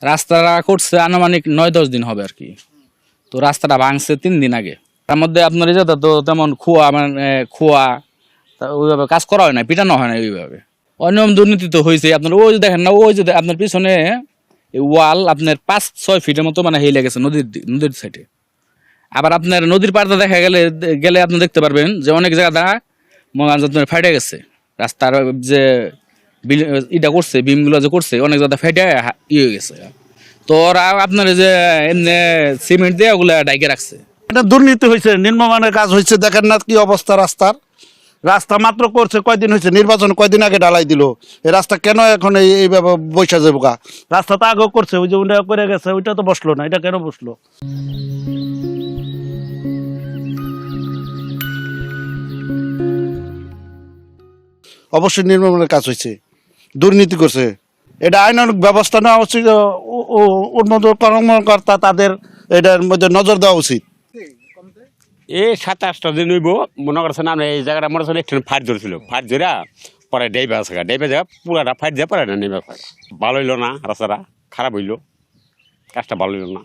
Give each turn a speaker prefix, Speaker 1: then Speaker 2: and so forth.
Speaker 1: রাস্তাটা করছে আনুমানিক 9-10 দিন হবে আর কি। তো রাস্তাটা ভাঙছে 3 দিন আগে। তার মধ্যে আপনার এই তো তেমন খোয়া মানে খোয়া ওইভাবে কাজ করা হয় না, পিটানো হয় না ওইভাবে। অনিয়ম দুর্নীতি তো হয়েছে। আপনার ওই যে দেখেন না, ওই যে আপনার পিছনে ওয়াল আপনার 5-6 ফিটের মতো মানে হেলে গেছে নদীর সাইডে। আবার আপনার নদীর পাড়টা দেখা গেলে আপনি দেখতে পারবেন যে অনেক জায়গাটা মনে হয় আপনার ফাইটে গেছে। রাস্তার যে ইটা করছে, বিমগুলো যে করছে, অনেক জায়গা ফাইটে হয়ে গেছে। তো ওরা আপনার যে এমনি সিমেন্ট দিয়ে ওগুলা ডাইকে রাখছে।
Speaker 2: এটা দুর্নীতি হয়েছে, নিম্নমানের কাজ হয়েছে। দেখেন না কি অবস্থা রাস্তার। রাস্তা মাত্র করছে কয়দিন হয়েছে, নির্বাচন কয়দিন আগে ঢালাই দিল। এই রাস্তা কেন এখন এইভাবে বৈশা যাবো গা? রাস্তা তো আগেও করছে, ওই যে ওইটা করে গেছে, ওইটা তো বসলো না, এটা কেন বসলো? অবশ্যই নির্মূলের কাজ হয়েছে, দুর্নীতি করছে। এটা আইনানুগ ব্যবস্থা নেওয়া উচিত। উন্নত কর্মকর্তা তাদের এটার মধ্যে নজর দেওয়া উচিত।
Speaker 3: এই 7-8টা দিন হইব মনে করছেন আমরা এই জায়গাটা মনে হচ্ছে একটু ফাইট ধরেছিল, ফাইট ধরা পরে ডেইবে আছে, ডেইবে যাওয়া পুরাটা ফাইট দেওয়া পরে না নেবে। ভালো হইলো না, রাস্তাটা খারাপ হইলো, কাজটা ভালো হইলো না।